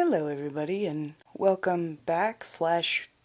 Hello everybody and welcome back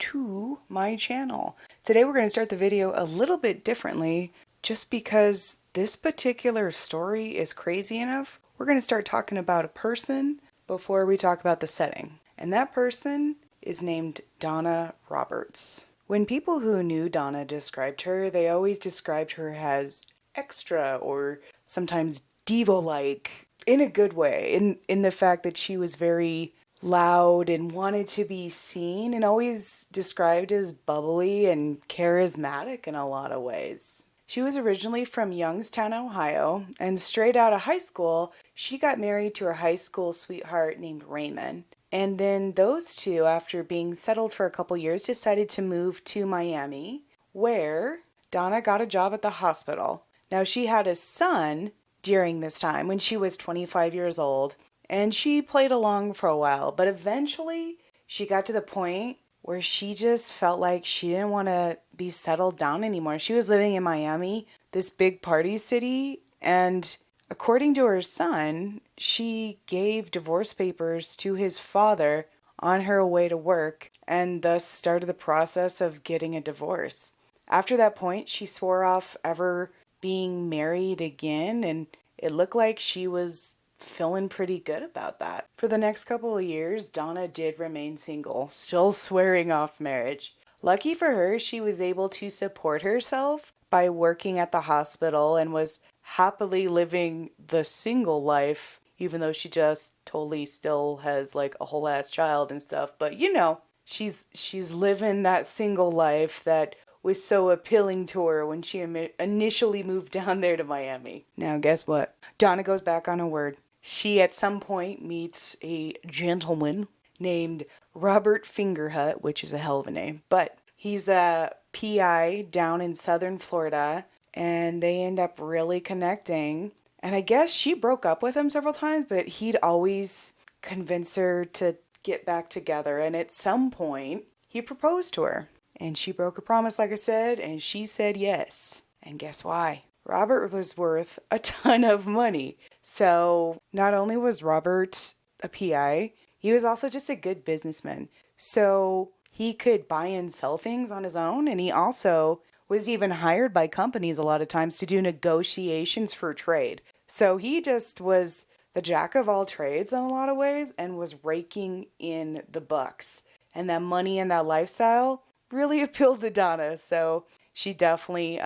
to my channel. Today we're going to start the video a little bit differently just because this particular story is crazy enough. We're going to start talking about a person before we talk about the setting. And that person is named Donna Roberts. When people who knew Donna described her, they always described her as extra or sometimes diva-like in a good way, in the fact that she was very loud and wanted to be seen and always described as bubbly and charismatic in a lot of ways. She was originally from Youngstown, Ohio, and straight out of high school, she got married to her high school sweetheart named Raymond. And then those two, after being settled for a couple years, decided to move to Miami, where Donna got a job at the hospital. Now, she had a son during this time when she was 25 years old, and she played along for a while, but eventually she got to the point where she just felt like she didn't want to be settled down anymore. She was living in Miami, this big party city, and according to her son, she gave divorce papers to his father on her way to work and thus started the process of getting a divorce. After that point, she swore off ever being married again, and it looked like she was feeling pretty good about that. For the next couple of years, Donna did remain single, still swearing off marriage. Lucky for her, she was able to support herself by working at the hospital and was happily living the single life, even though she just totally still has like a whole ass child and stuff. But you know, she's living that single life that was so appealing to her when she initially moved down there to Miami. Now, guess what? Donna goes back on her word. She at some point meets a gentleman named Robert Fingerhut, which is a hell of a name, but he's a PI down in southern Florida, and they end up really connecting. And I guess she broke up with him several times, but he'd always convince her to get back together. And at some point, he proposed to her. And she broke a promise, like I said, and she said yes. And guess why? Robert was worth a ton of money. So not only was Robert a PI, he was also just a good businessman. So he could buy and sell things on his own, and he also was even hired by companies a lot of times to do negotiations for trade. So he just was the jack of all trades in a lot of ways and was raking in the bucks. And that money and that lifestyle really appealed to Donna. So she definitely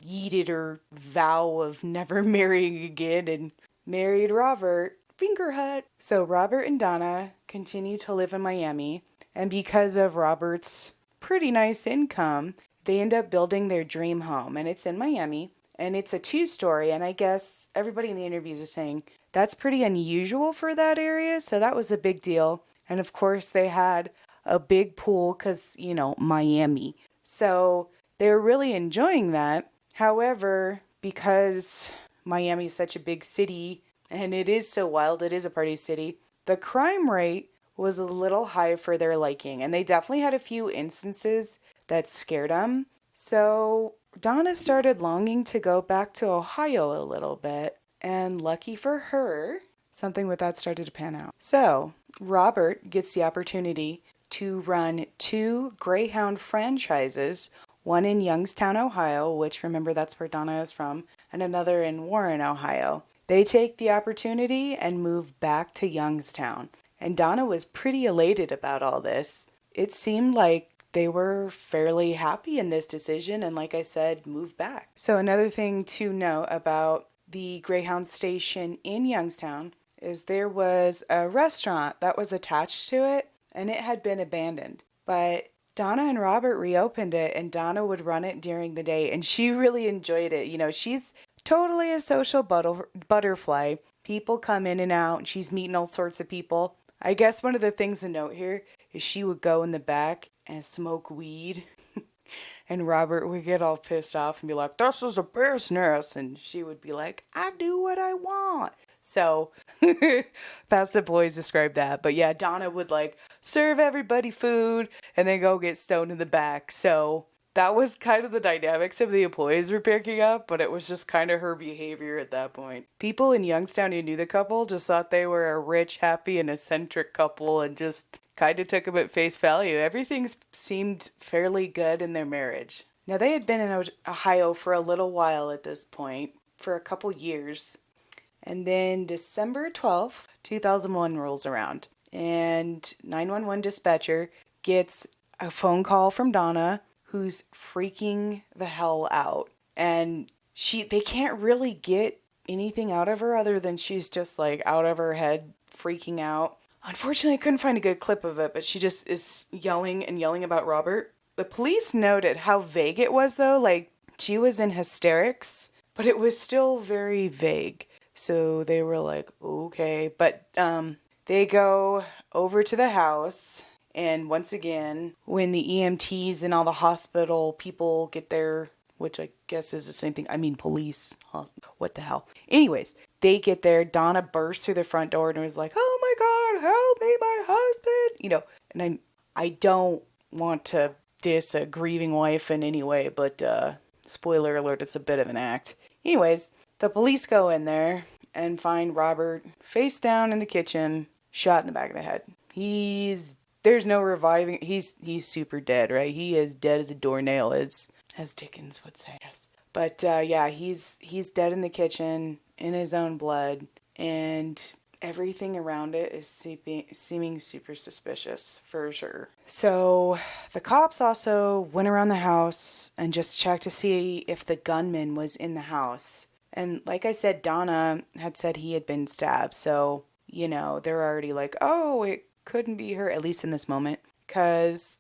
yeeted her vow of never marrying again and married Robert Fingerhut. So Robert and Donna continue to live in Miami, and because of Robert's pretty nice income, they end up building their dream home, and it's in Miami, and it's a 2-story, and I guess everybody in the interviews is saying that's pretty unusual for that area, so that was a big deal. And of course they had a big pool because, you know, Miami. So they were really enjoying that. However, because Miami is such a big city and it is so wild, it is a party city, the crime rate was a little high for their liking. And they definitely had a few instances that scared them. So Donna started longing to go back to Ohio a little bit. And lucky for her, something with that started to pan out. So Robert gets the opportunity to run 2 Greyhound franchises, one in Youngstown, Ohio, which remember that's where Donna is from, and another in Warren, Ohio. They take the opportunity and move back to Youngstown. And Donna was pretty elated about all this. It seemed like they were fairly happy in this decision and, like I said, moved back. So another thing to note about the Greyhound station in Youngstown is there was a restaurant that was attached to it, and it had been abandoned. But Donna and Robert reopened it, and Donna would run it during the day, and she really enjoyed it. You know, she's totally a social butterfly. People come in and out, and she's meeting all sorts of people. I guess one of the things to note here is she would go in the back and smoke weed, and Robert would get all pissed off and be like, "This is a business," and she would be like, "I do what I want." So that's the boys describe that. But yeah, Donna would like serve everybody food and then go get stoned in the back. So that was kind of the dynamics of the employees were picking up, but it was just kind of her behavior at that point. People in Youngstown who knew the couple just thought they were a rich, happy, and eccentric couple and just kind of took them at face value. Everything seemed fairly good in their marriage. Now, they had been in Ohio for a little while at this point, for a couple years. And then December 12th, 2001 rolls around, and 911 dispatcher gets a phone call from Donna, who's freaking the hell out. And they can't really get anything out of her other than she's just like out of her head, freaking out. Unfortunately, I couldn't find a good clip of it, but she just is yelling and yelling about Robert. The police noted how vague it was, though. Like, she was in hysterics, but it was still very vague. So they were like, okay. But they go over to the house. And once again, when the EMTs and all the hospital people get there, which I guess is the same thing. I mean, police. Huh? What the hell? Anyways, they get there. Donna bursts through the front door and was like, oh my God, help me, my husband. You know, and I don't want to diss a grieving wife in any way, but spoiler alert, it's a bit of an act. Anyways, the police go in there and find Robert face down in the kitchen, shot in the back of the head. There's no reviving. He's super dead, right? He is dead as a doornail, as Dickens would say. Yes. But yeah, he's dead in the kitchen in his own blood, and everything around it is seeming super suspicious for sure. So the cops also went around the house and just checked to see if the gunman was in the house. And like I said, Donna had said he had been stabbed. So, you know, they're already like, oh, it couldn't be her, at least in this moment. Because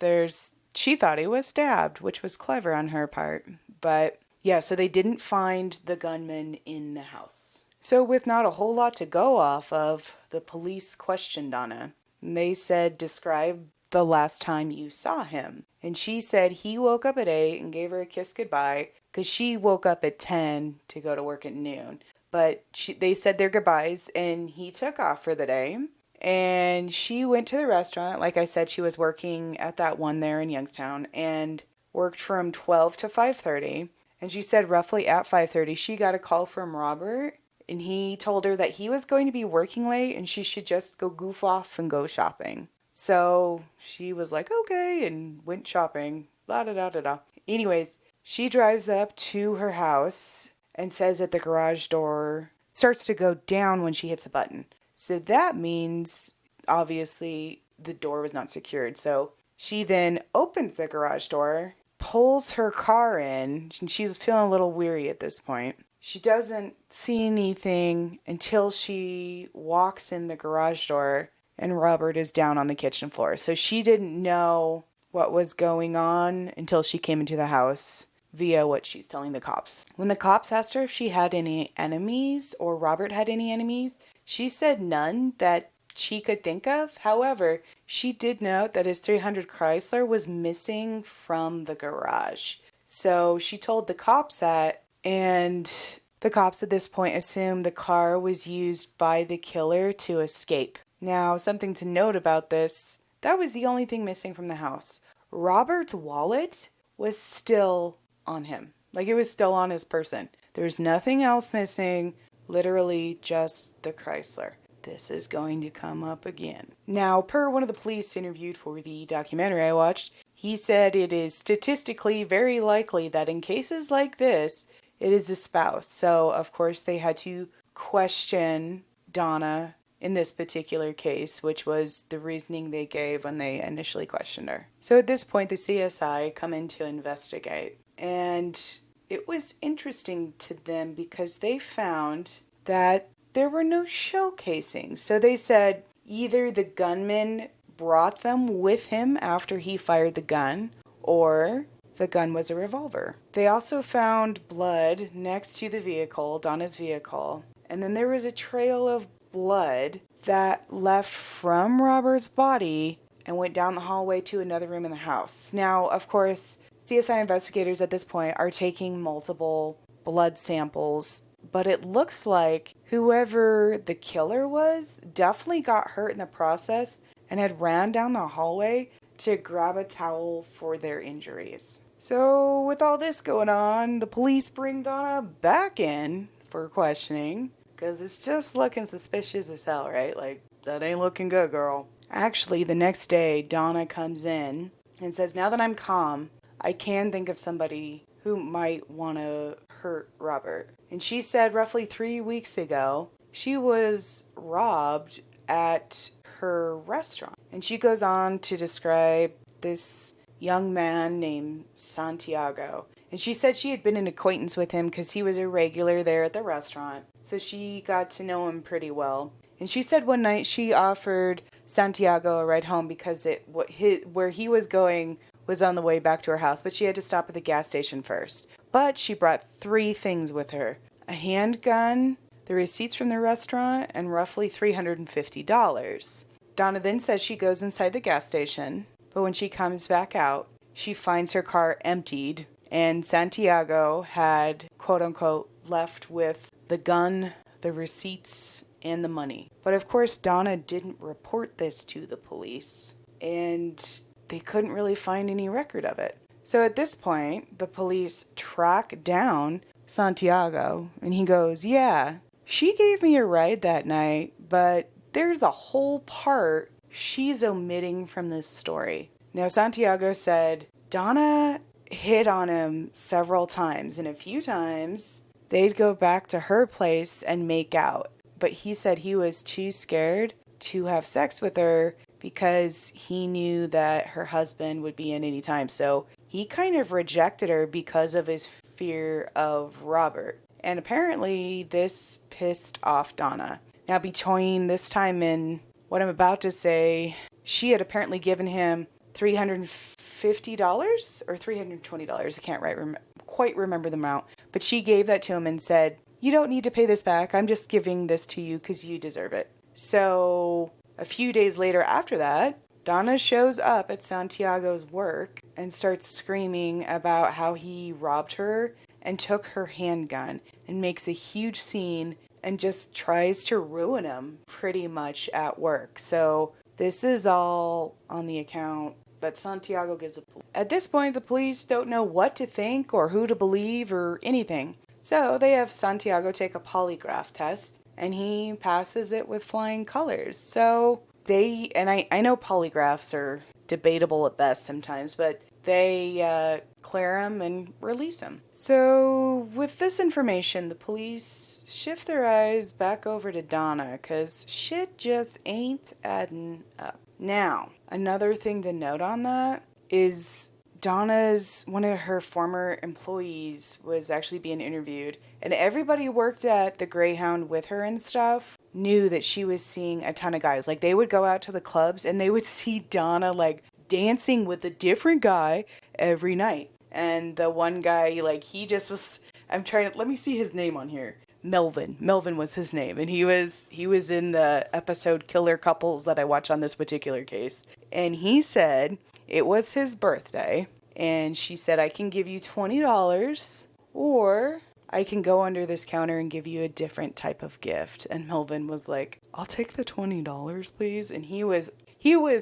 she thought he was stabbed, which was clever on her part. But yeah, so they didn't find the gunman in the house. So with not a whole lot to go off of, the police questioned Donna. And they said, describe the last time you saw him. And she said he woke up at 8 and gave her a kiss goodbye, because she woke up at 10 to go to work at noon. But they said their goodbyes, and he took off for the day. And she went to the restaurant. Like I said, she was working at that one there in Youngstown, and worked from 12 to 5:30. And she said roughly at 5:30, she got a call from Robert, and he told her that he was going to be working late, and she should just go goof off and go shopping. So she was like, okay, and went shopping. La da da da da. Anyways, she drives up to her house and says that the garage door starts to go down when she hits a button. So that means, obviously, the door was not secured. So she then opens the garage door, pulls her car in, and she's feeling a little weary at this point. She doesn't see anything until she walks in the garage door, and Robert is down on the kitchen floor. So she didn't know what was going on until she came into the house via what she's telling the cops. When the cops asked her if she had any enemies or Robert had any enemies, she said none that she could think of. However, she did note that his 300 Chrysler was missing from the garage. So she told the cops that, and the cops at this point assumed the car was used by the killer to escape. Now, something to note about this, that was the only thing missing from the house. Robert's wallet was still on him. Like, it was still on his person. There's nothing else missing, literally just the Chrysler. This is going to come up again. Now, per one of the police interviewed for the documentary I watched, he said it is statistically very likely that in cases like this, it is the spouse. So, of course, they had to question Donna in this particular case, which was the reasoning they gave when they initially questioned her. So at this point, the CSI come in to investigate. And it was interesting to them because they found that there were no shell casings. So they said either the gunman brought them with him after he fired the gun, or the gun was a revolver. They also found blood next to the vehicle, Donna's vehicle, and then there was a trail of blood that left from Robert's body and went down the hallway to another room in the house. Now, of course, CSI investigators at this point are taking multiple blood samples, but it looks like whoever the killer was definitely got hurt in the process and had ran down the hallway to grab a towel for their injuries. So with all this going on, the police bring Donna back in for questioning because it's just looking suspicious as hell, right? Like, that ain't looking good, girl. Actually, the next day, Donna comes in and says, now that I'm calm, I can think of somebody who might want to hurt Robert. And she said roughly 3 weeks ago, she was robbed at her restaurant. And she goes on to describe this young man named Santiago. And she said she had been an acquaintance with him because he was a regular there at the restaurant. So she got to know him pretty well. And she said one night she offered Santiago a ride home because where he was going was on the way back to her house, but she had to stop at the gas station first. But she brought 3 things with her: a handgun, the receipts from the restaurant, and roughly $350. Donna then says she goes inside the gas station, but when she comes back out, she finds her car emptied, and Santiago had, quote-unquote, left with the gun, the receipts, and the money. But of course, Donna didn't report this to the police, and they couldn't really find any record of it. So at this point, the police track down Santiago, and he goes, yeah, she gave me a ride that night, but there's a whole part she's omitting from this story. Now, Santiago said Donna hit on him several times, and a few times they'd go back to her place and make out. But he said he was too scared to have sex with her because he knew that her husband would be in any time. So he kind of rejected her because of his fear of Robert. And apparently this pissed off Donna. Now, between this time and what I'm about to say, she had apparently given him $350 or $320. I can't quite remember the amount. But she gave that to him and said, you don't need to pay this back. I'm just giving this to you because you deserve it. So a few days later after that, Donna shows up at Santiago's work and starts screaming about how he robbed her and took her handgun and makes a huge scene and just tries to ruin him pretty much at work. So this is all on the account that Santiago gives the police. At this point, the police don't know what to think or who to believe or anything. So they have Santiago take a polygraph test, and he passes it with flying colors. So I know polygraphs are debatable at best sometimes, but they clear him and release him. So with this information, the police shift their eyes back over to Donna because shit just ain't adding up. Now, another thing to note on that is one of her former employees was actually being interviewed, and everybody who worked at the Greyhound with her and stuff knew that she was seeing a ton of guys. Like, they would go out to the clubs and they would see Donna like dancing with a different guy every night. And the one guy, like, he just was, let me see his name on here. Melvin was his name, and he was in the episode Killer Couples that I watched on this particular case. And he said it was his birthday, and she said, I can give you $20, or I can go under this counter and give you a different type of gift. And Melvin was like, I'll take the $20, please. And he was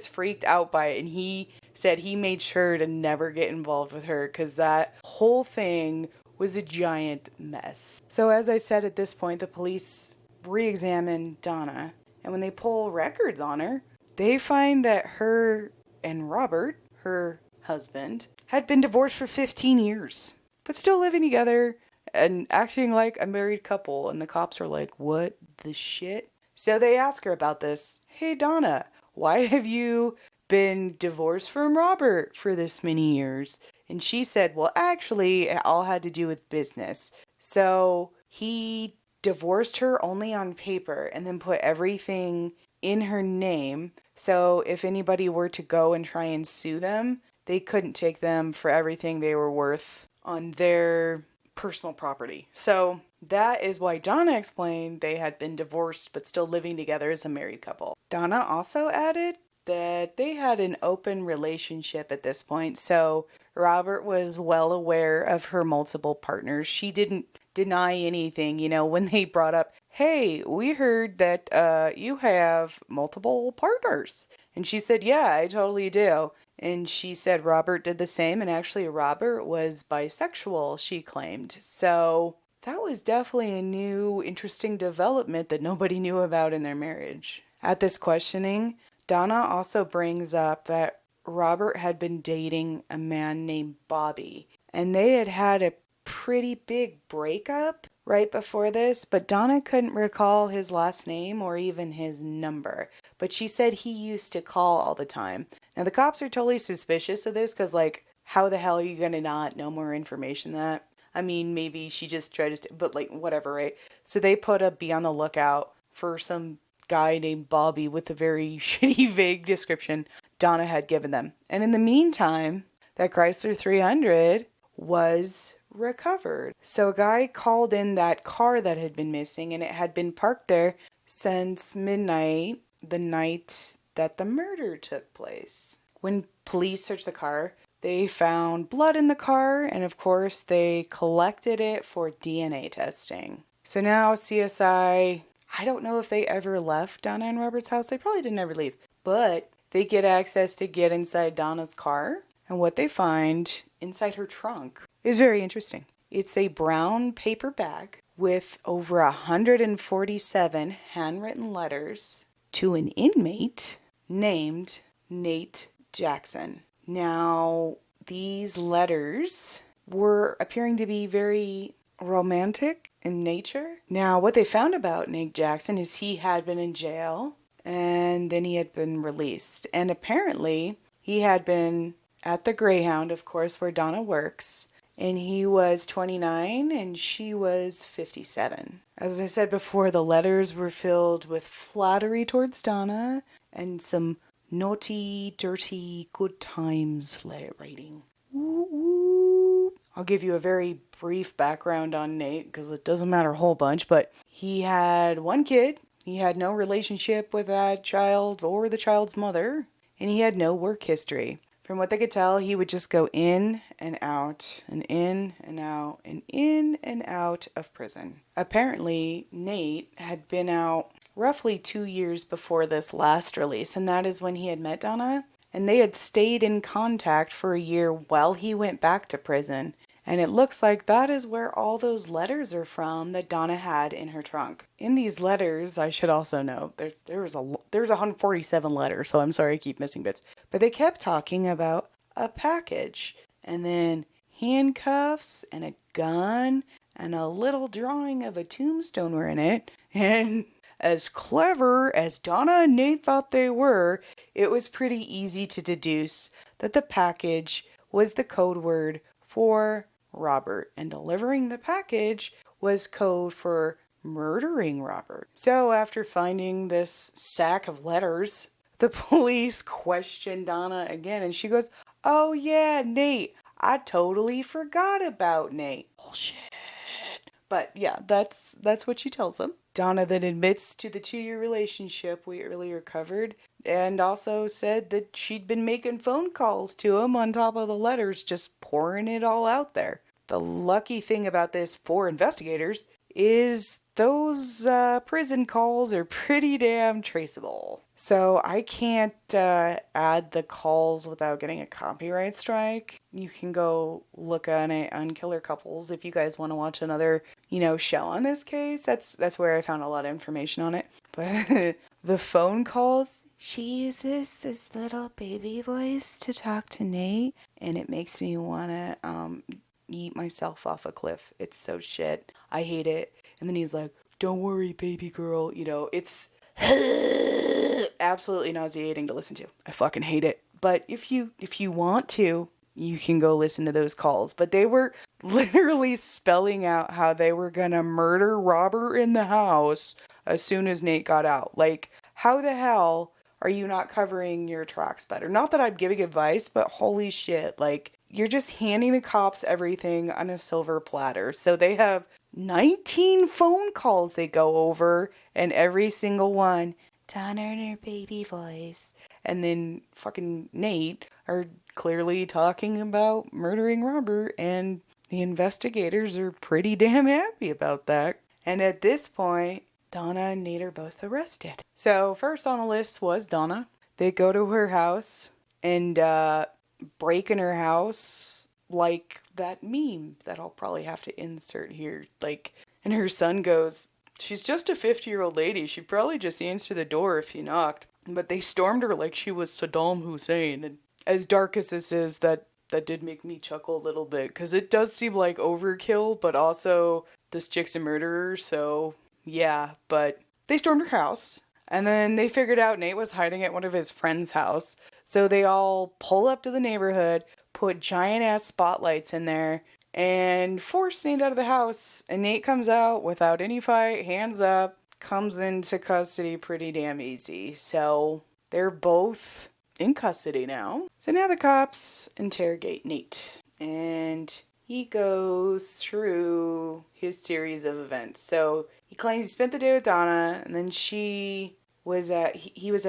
freaked out by it, and he said he made sure to never get involved with her because that whole thing was a giant mess. So as I said, at this point, the police re-examine Donna, and when they pull records on her, they find that her and Robert, her husband, had been divorced for 15 years, but still living together and acting like a married couple. And the cops are like, what the shit? So they ask her about this. Hey, Donna, why have you been divorced from Robert for this many years? And she said, well, actually, it all had to do with business. So he divorced her only on paper and then put everything in her name. So if anybody were to go and try and sue them, they couldn't take them for everything they were worth on their personal property. So that is why Donna explained they had been divorced but still living together as a married couple. Donna also added that they had an open relationship at this point, so Robert was well aware of her multiple partners. She didn't deny anything, when they brought up, hey, we heard that you have multiple partners. And she said, yeah, I totally do. And she said Robert did the same, and actually Robert was bisexual, she claimed. So that was definitely a new, interesting development that nobody knew about in their marriage. At this questioning, Donna also brings up that Robert had been dating a man named Bobby, and they had had a pretty big breakup right before this, but Donna couldn't recall his last name or even his number. But she said he used to call all the time. Now, the cops are totally suspicious of this because, like, how the hell are you going to not know more information than that? I mean, maybe she just tried to, but like, whatever, right? So they put a be on the lookout for some guy named Bobby with a very shitty, vague description Donna had given them. And in the meantime, that Chrysler 300 was recovered. So a guy called in that car that had been missing, and it had been parked there since midnight, the night that the murder took place. When police searched the car, they found blood in the car, and of course they collected it for DNA testing. So now CSI, I don't know if they ever left Donna and Robert's house. They probably didn't ever leave, but they get access to get inside Donna's car, and what they find inside her trunk is very interesting. It's a brown paper bag with over 147 handwritten letters to an inmate named Nate Jackson. Now, these letters were appearing to be very romantic in nature. Now, what they found about Nate Jackson is he had been in jail and then he had been released. And apparently, he had been at the Greyhound, of course, where Donna works, and he was 29 and she was 57. As I said before, the letters were filled with flattery towards Donna and some naughty, dirty, good times writing. Woo woo. I'll give you a very brief background on Nate because it doesn't matter a whole bunch, but he had one kid. He had no relationship with that child or the child's mother, and he had no work history. From what they could tell, he would just go in and out and in and out and in and out of prison. Apparently, Nate had been out roughly 2 years before this last release, and that is when he had met Donna, and they had stayed in contact for a year while he went back to prison. And it looks like that is where all those letters are from that Donna had in her trunk. In these letters, I should also know, there's 147 letters, so I'm sorry I keep missing bits. But they kept talking about a package, and then handcuffs, and a gun, and a little drawing of a tombstone were in it. And as clever as Donna and Nate thought they were, it was pretty easy to deduce that the package was the code word for Robert, and delivering the package was code for murdering Robert. So after finding this sack of letters, the police questioned Donna again, and she goes, "Oh yeah, Nate, I totally forgot about Nate." Bullshit. But yeah, that's what she tells them. Donna then admits to the 2-year relationship we earlier covered, and also said that she'd been making phone calls to him on top of the letters, just pouring it all out there. The lucky thing about this for investigators is those prison calls are pretty damn traceable. So I can't add the calls without getting a copyright strike. You can go look on it on Killer Couples if you guys want to watch another, show on this case. That's where I found a lot of information on it. But the phone calls, she uses this little baby voice to talk to Nate, and it makes me want to eat myself off a cliff. It's so shit. I hate it. And then he's like, "Don't worry, baby girl." It's absolutely nauseating to listen to. I fucking hate it. But if you want to, you can go listen to those calls. But they were literally spelling out how they were gonna murder Robert in the house as soon as Nate got out. Like, how the hell are you not covering your tracks better? Not that I'm giving advice, but holy shit, like, you're just handing the cops everything on a silver platter. So they have 19 phone calls they go over, and every single one, Donna in her baby voice. And then fucking Nate are clearly talking about murdering Robert, and the investigators are pretty damn happy about that. And at this point, Donna and Nate are both arrested. So first on the list was Donna. They go to her house, and break in her house, like that meme that I'll probably have to insert here. Like, and her son goes, "She's just a 50-year-old lady. She'd probably just answer the door if you knocked." But they stormed her like she was Saddam Hussein. And as dark as this is, that did make me chuckle a little bit, because it does seem like overkill, but also this chick's a murderer, so yeah. But they stormed her house, and then they figured out Nate was hiding at one of his friend's house. So they all pull up to the neighborhood, put giant ass spotlights in there, and force Nate out of the house. And Nate comes out without any fight, hands up, comes into custody pretty damn easy. So they're both in custody now. So now the cops interrogate Nate, and he goes through his series of events. So he claims he spent the day with Donna, and then he was at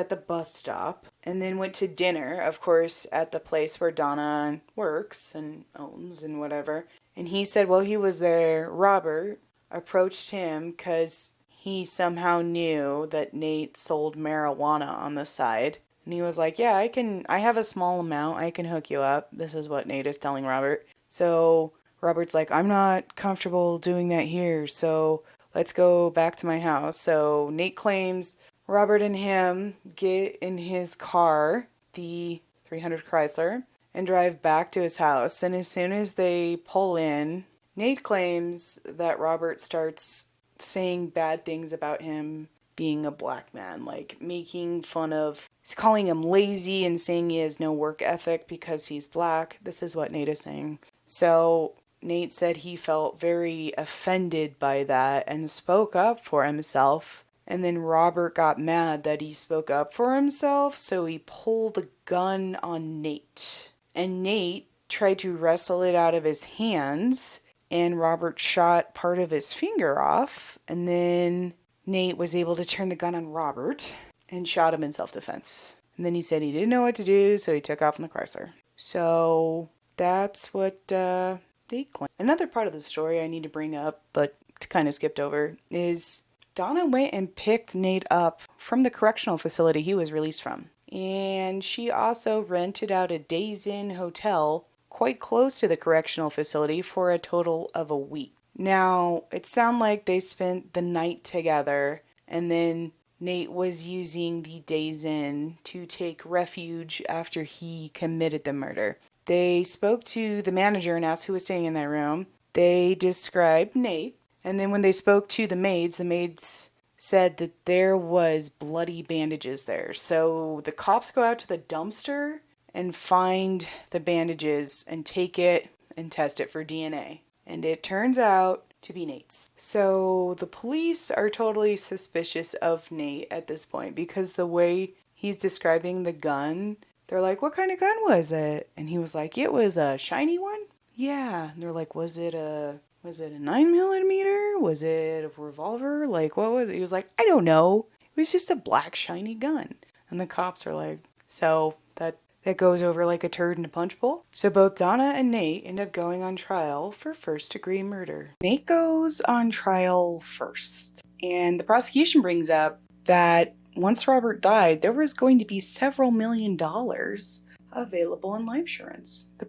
the bus stop, and then went to dinner, of course, at the place where Donna works and owns and whatever. And he said while he was there, Robert approached him because he somehow knew that Nate sold marijuana on the side. And he was like, "Yeah, I have a small amount, I can hook you up." This is what Nate is telling Robert. So Robert's like, "I'm not comfortable doing that here, so let's go back to my house." So Nate claims Robert and him get in his car, the 300 Chrysler, and drive back to his house. And as soon as they pull in, Nate claims that Robert starts saying bad things about him being a black man, like making fun of, he's calling him lazy and saying he has no work ethic because he's black. This is what Nate is saying. So Nate said he felt very offended by that and spoke up for himself. And then Robert got mad that he spoke up for himself, so he pulled the gun on Nate. And Nate tried to wrestle it out of his hands, and Robert shot part of his finger off, and then Nate was able to turn the gun on Robert and shot him in self-defense. And then he said he didn't know what to do, so he took off in the Chrysler. So that's what they claim. Another part of the story I need to bring up, but kind of skipped over, is Donna went and picked Nate up from the correctional facility he was released from. And she also rented out a Days Inn hotel quite close to the correctional facility for a total of a week. Now, it sounded like they spent the night together, and then Nate was using the Days Inn to take refuge after he committed the murder. They spoke to the manager and asked who was staying in that room. They described Nate, and then when they spoke to the maids said that there was bloody bandages there. So the cops go out to the dumpster and find the bandages and take it and test it for DNA. And it turns out to be Nate's. So the police are totally suspicious of Nate at this point, because the way he's describing the gun, they're like, "What kind of gun was it?" And he was like, "It was a shiny one." Yeah. And they're like, Was it a 9mm? Was it a revolver? Like, what was it? He was like, "I don't know. It was just a black shiny gun." And the cops are like, so that goes over like a turd in a punch bowl. So both Donna and Nate end up going on trial for first-degree murder. Nate goes on trial first, and the prosecution brings up that once Robert died, there was going to be several $1,000,000 available in life insurance. The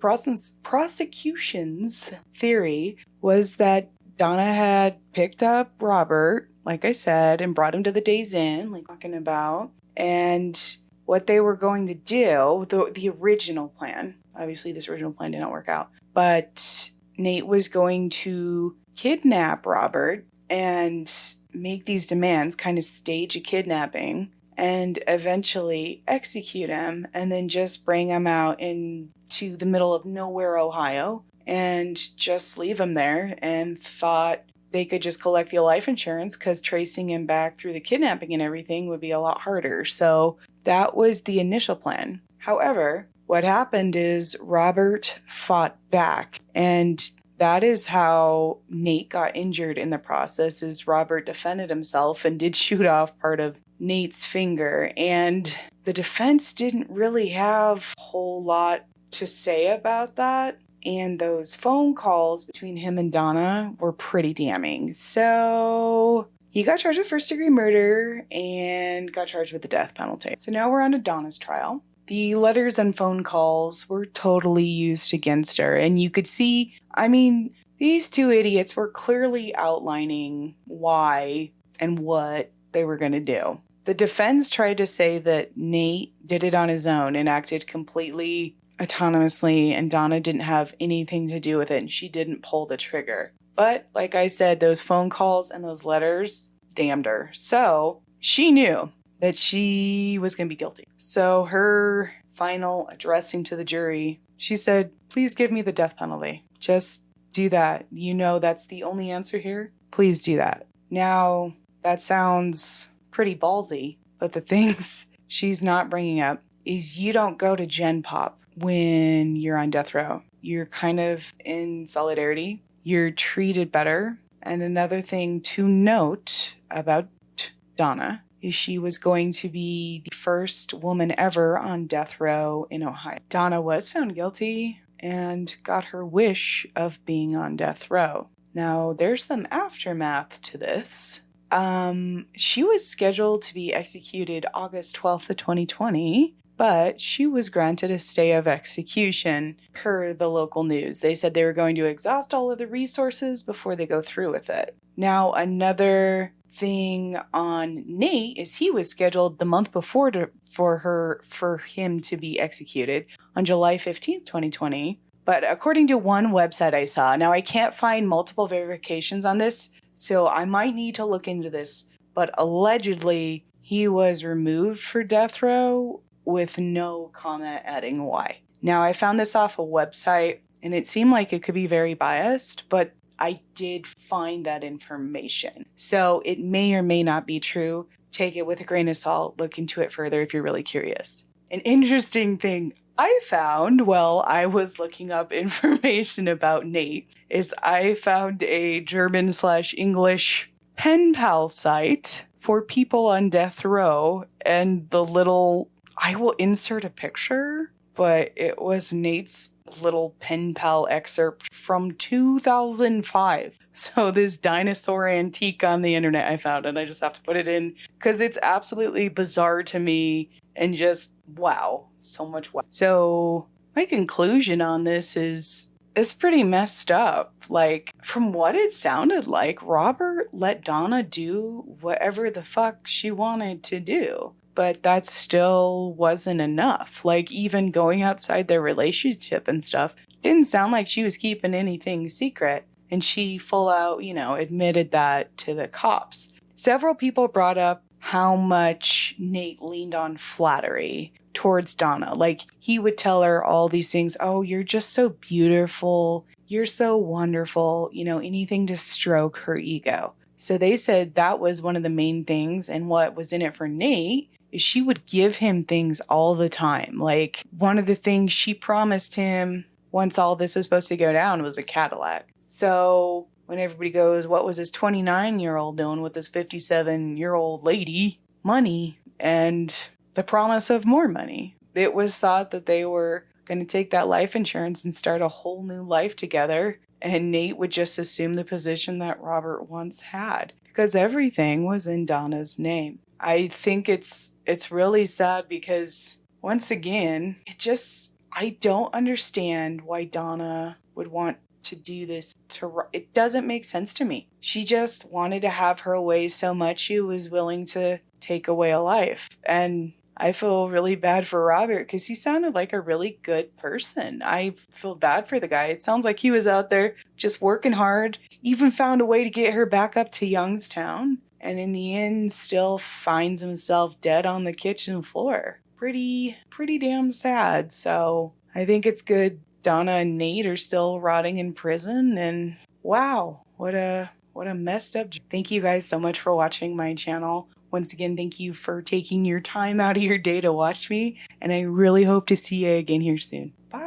prosecution's theory was that Donna had picked up Robert, like I said, and brought him to the Days Inn, like talking about, and what they were going to do, the original plan, obviously this original plan did not work out, but Nate was going to kidnap Robert and make these demands, kind of stage a kidnapping, and eventually execute him, and then just bring him out into the middle of nowhere, Ohio, and just leave him there, and thought they could just collect the life insurance because tracing him back through the kidnapping and everything would be a lot harder. So that was the initial plan. However, what happened is Robert fought back, and that is how Nate got injured in the process, is Robert defended himself and did shoot off part of Nate's finger. And the defense didn't really have a whole lot to say about that. And those phone calls between him and Donna were pretty damning. So he got charged with first-degree murder and got charged with the death penalty. So now we're on to Donna's trial. The letters and phone calls were totally used against her, and you could see, I mean, these two idiots were clearly outlining why and what they were going to do. The defense tried to say that Nate did it on his own and acted completely autonomously, and Donna didn't have anything to do with it, and she didn't pull the trigger. But, like I said, those phone calls and those letters damned her. So, she knew that she was going to be guilty. So her final addressing to the jury, she said, please give me the death penalty. Just do that. You know that's the only answer here. Please do that. Now, that sounds pretty ballsy, but the things she's not bringing up is you don't go to Gen Pop when you're on death row. You're kind of in solidarity. You're treated better. And another thing to note about Donna is she was going to be the first woman ever on death row in Ohio. Donna was found guilty and got her wish of being on death row. Now, there's some aftermath to this. She was scheduled to be executed August 12th of 2020, but she was granted a stay of execution per the local news. They said they were going to exhaust all of the resources before they go through with it. Now, another thing on Nate is he was scheduled the month before for him to be executed on July 15th, 2020. But according to one website I saw, now I can't find multiple verifications on this, so I might need to look into this, but allegedly he was removed for death row with no comment adding why. Now I found this off a website and it seemed like it could be very biased, but I did find that information. So it may or may not be true. Take it with a grain of salt. Look into it further if you're really curious. An interesting thing I found while I was looking up information about Nate is I found a German/English pen pal site for people on death row, and I will insert a picture, but it was Nate's little pen pal excerpt from 2005. So this dinosaur antique on the internet I found, and I just have to put it in because it's absolutely bizarre to me and just wow, so much wow. So my conclusion on this is it's pretty messed up. Like, from what it sounded like, Robert let Donna do whatever the fuck she wanted to do. But that still wasn't enough. Like, even going outside their relationship and stuff didn't sound like she was keeping anything secret. And she full out, admitted that to the cops. Several people brought up how much Nate leaned on flattery towards Donna. Like, he would tell her all these things. Oh, you're just so beautiful. You're so wonderful. Anything to stroke her ego. So they said that was one of the main things. And what was in it for Nate is she would give him things all the time. Like, one of the things she promised him once all this was supposed to go down was a Cadillac. So when everybody goes, what was this 29-year-old doing with this 57-year-old lady? Money and the promise of more money. It was thought that they were going to take that life insurance and start a whole new life together. And Nate would just assume the position that Robert once had because everything was in Donna's name. I think it's really sad because, once again, I don't understand why Donna would want to do this. It doesn't make sense to me. She just wanted to have her way so much she was willing to take away a life. And I feel really bad for Robert because he sounded like a really good person. I feel bad for the guy. It sounds like he was out there just working hard, even found a way to get her back up to Youngstown. And in the end, still finds himself dead on the kitchen floor. Pretty damn sad. So I think it's good Donna and Nate are still rotting in prison. And wow, what a messed up. Thank you guys so much for watching my channel. Once again, thank you for taking your time out of your day to watch me. And I really hope to see you again here soon. Bye.